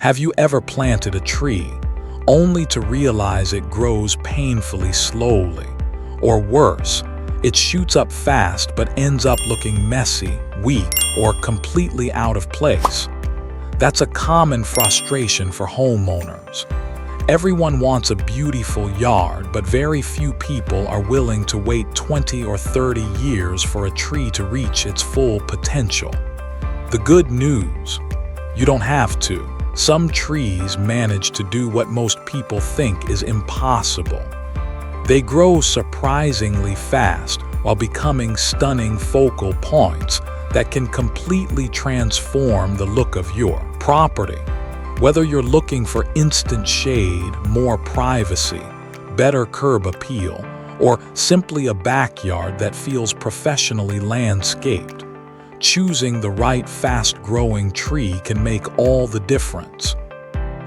Have you ever planted a tree only to realize it grows painfully slowly? Or worse, it shoots up fast but ends up looking messy, weak, or completely out of place? That's a common frustration for homeowners. Everyone wants a beautiful yard, but very few people are willing to wait 20 or 30 years for a tree to reach its full potential. The good news: you don't have to. Some trees manage to do what most people think is impossible. They grow surprisingly fast while becoming stunning focal points that can completely transform the look of your property. Whether you're looking for instant shade, more privacy, better curb appeal, or simply a backyard that feels professionally landscaped, choosing the right fast-growing tree can make all the difference.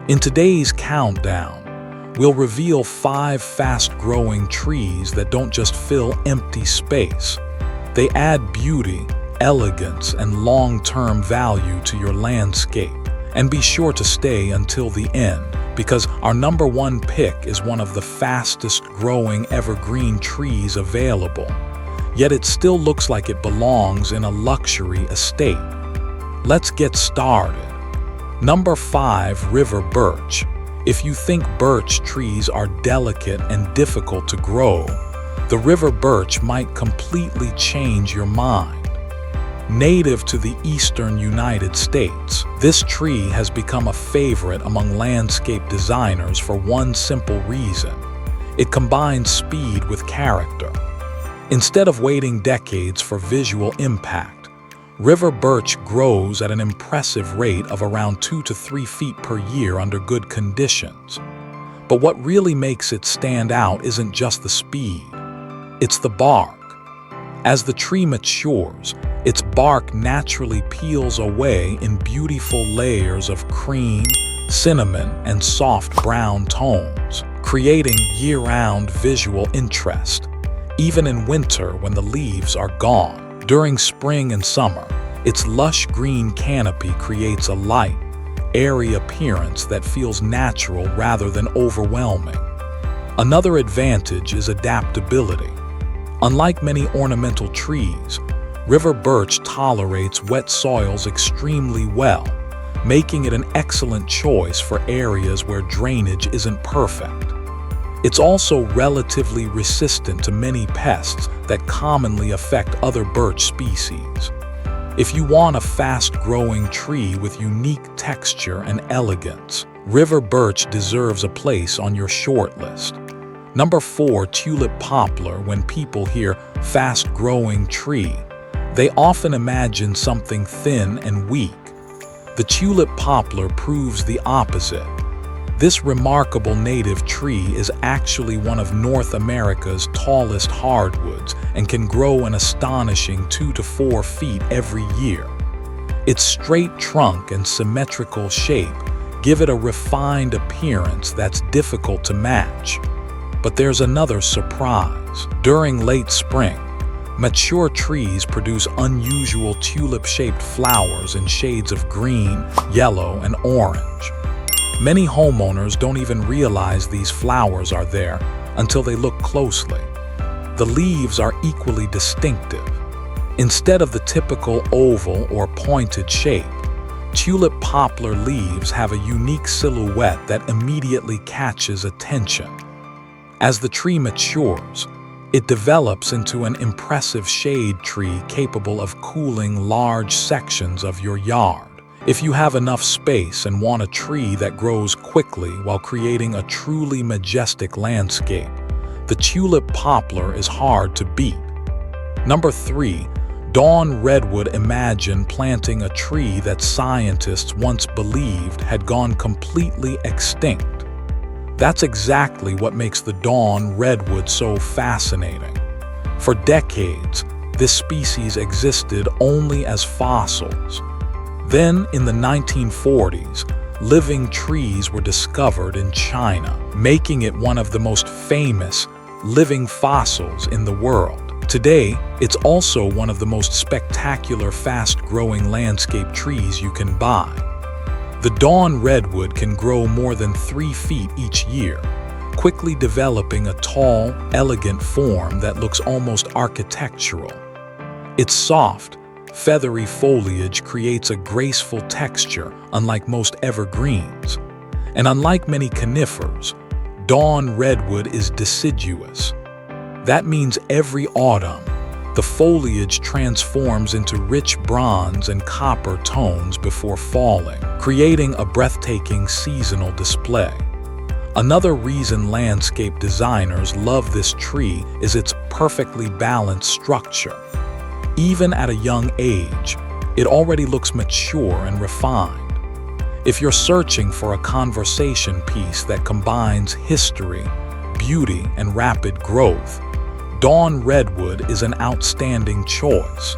In today's countdown, we'll reveal 5 fast-growing trees that don't just fill empty space. They add beauty, elegance, and long-term value to your landscape. And be sure to stay until the end, because our number 1 pick is one of the fastest-growing evergreen trees available. Yet it still looks like it belongs in a luxury estate. Let's get started. Number 5, river birch. If you think birch trees are delicate and difficult to grow, the river birch might completely change your mind. Native to the eastern United States, this tree has become a favorite among landscape designers for one simple reason: it combines speed with character. Instead of waiting decades for visual impact, river birch grows at an impressive rate of around 2 to 3 feet per year under good conditions. But what really makes it stand out isn't just the speed, it's the bark. As the tree matures, its bark naturally peels away in beautiful layers of cream, cinnamon, and soft brown tones, creating year-round visual interest, even in winter when the leaves are gone. During spring and summer, its lush green canopy creates a light, airy appearance that feels natural rather than overwhelming. Another advantage is adaptability. Unlike many ornamental trees, river birch tolerates wet soils extremely well, making it an excellent choice for areas where drainage isn't perfect. It's also relatively resistant to many pests that commonly affect other birch species. If you want a fast-growing tree with unique texture and elegance, river birch deserves a place on your shortlist. Number 4, tulip poplar. When people hear fast-growing tree, they often imagine something thin and weak. The tulip poplar proves the opposite. This remarkable native tree is actually one of North America's tallest hardwoods and can grow an astonishing 2 to 4 feet every year. Its straight trunk and symmetrical shape give it a refined appearance that's difficult to match. But there's another surprise. During late spring, mature trees produce unusual tulip-shaped flowers in shades of green, yellow, and orange. Many homeowners don't even realize these flowers are there until they look closely. The leaves are equally distinctive. Instead of the typical oval or pointed shape, tulip poplar leaves have a unique silhouette that immediately catches attention. As the tree matures, it develops into an impressive shade tree capable of cooling large sections of your yard. If you have enough space and want a tree that grows quickly while creating a truly majestic landscape, the tulip poplar is hard to beat. Number 3, dawn redwood. Imagine planting a tree that scientists once believed had gone completely extinct. That's exactly what makes the dawn redwood so fascinating. For decades, this species existed only as fossils. Then, in the 1940s, living trees were discovered in China, making it one of the most famous living fossils in the world. Today, it's also one of the most spectacular fast-growing landscape trees you can buy. The dawn redwood can grow more than 3 feet each year, quickly developing a tall, elegant form that looks almost architectural. Its soft, feathery foliage creates a graceful texture unlike most evergreens. And unlike many conifers, dawn redwood is deciduous. That means every autumn, the foliage transforms into rich bronze and copper tones before falling, creating a breathtaking seasonal display. Another reason landscape designers love this tree is its perfectly balanced structure. Even at a young age, it already looks mature and refined. If you're searching for a conversation piece that combines history, beauty, and rapid growth, dawn redwood is an outstanding choice.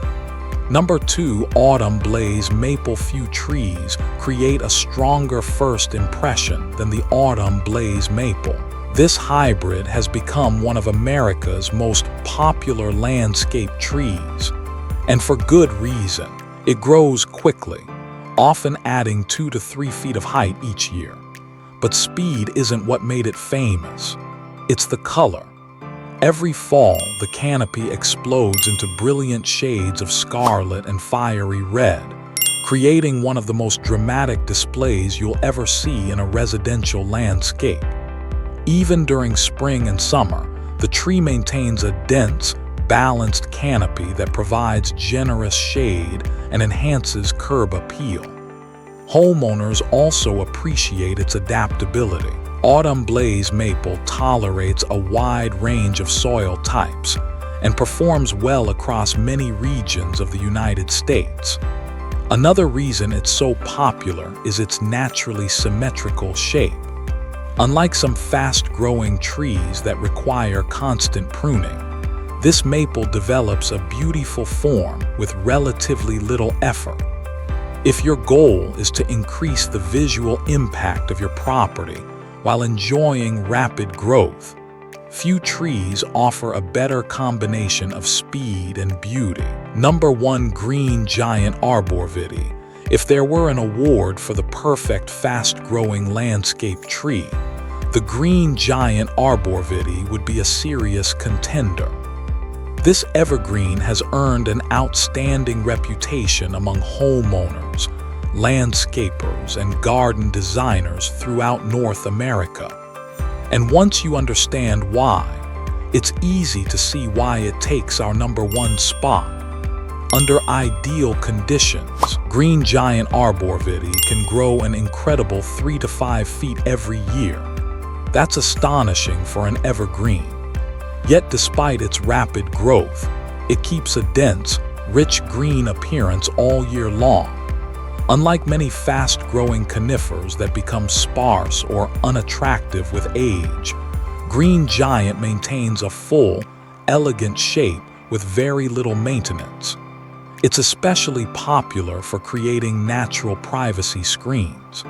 Number 2, autumn blaze maple. Few trees create a stronger first impression than the autumn blaze maple. This hybrid has become one of America's most popular landscape trees. And for good reason. It grows quickly, often adding 2 to 3 feet of height each year. But speed isn't what made it famous. It's the color. Every fall, the canopy explodes into brilliant shades of scarlet and fiery red, creating one of the most dramatic displays you'll ever see in a residential landscape. Even during spring and summer, the tree maintains a dense, balanced canopy that provides generous shade and enhances curb appeal. Homeowners also appreciate its adaptability. Autumn blaze maple tolerates a wide range of soil types and performs well across many regions of the United States. Another reason it's so popular is its naturally symmetrical shape. Unlike some fast-growing trees that require constant pruning, this maple develops a beautiful form with relatively little effort. If your goal is to increase the visual impact of your property while enjoying rapid growth, few trees offer a better combination of speed and beauty. Number 1, green giant arborvitae. If there were an award for the perfect fast-growing landscape tree, the green giant arborvitae would be a serious contender. This evergreen has earned an outstanding reputation among homeowners, landscapers, and garden designers throughout North America. And once you understand why, it's easy to see why it takes our number 1 spot. Under ideal conditions, green giant arborvitae can grow an incredible 3 to 5 feet every year. That's astonishing for an evergreen. Yet despite its rapid growth, it keeps a dense, rich green appearance all year long. Unlike many fast-growing conifers that become sparse or unattractive with age, green giant maintains a full, elegant shape with very little maintenance. It's especially popular for creating natural privacy screens.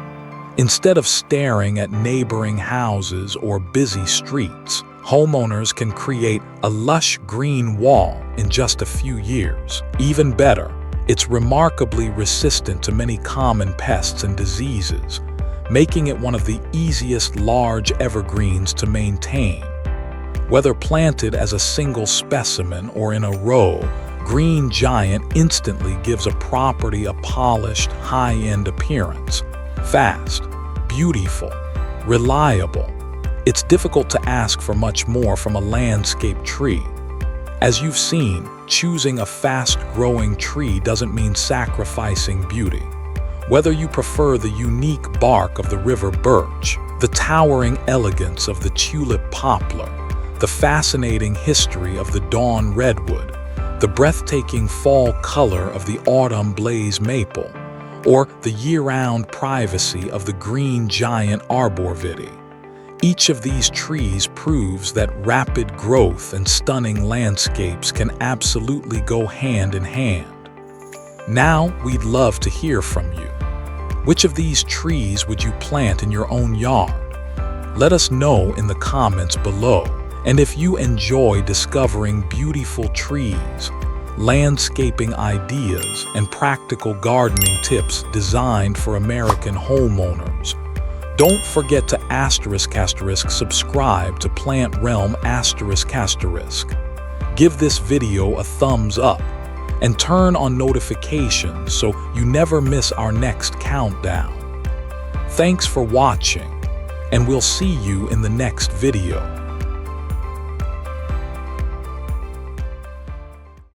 Instead of staring at neighboring houses or busy streets, homeowners can create a lush green wall in just a few years. Even better, it's remarkably resistant to many common pests and diseases, making it one of the easiest large evergreens to maintain. Whether planted as a single specimen or in a row, green giant instantly gives a property a polished, high-end appearance. Fast, beautiful, reliable. It's difficult to ask for much more from a landscape tree. As you've seen, choosing a fast-growing tree doesn't mean sacrificing beauty. Whether you prefer the unique bark of the river birch, the towering elegance of the tulip poplar, the fascinating history of the dawn redwood, the breathtaking fall color of the autumn blaze maple, or the year-round privacy of the green giant arborvitae, each of these trees proves that rapid growth and stunning landscapes can absolutely go hand in hand. Now, we'd love to hear from you. Which of these trees would you plant in your own yard? Let us know in the comments below. And if you enjoy discovering beautiful trees, landscaping ideas, and practical gardening tips designed for American homeowners. Don't forget to *** subscribe to Plant Realm ***. Give this video a thumbs up and turn on notifications so you never miss our next countdown. Thanks for watching, and we'll see you in the next video.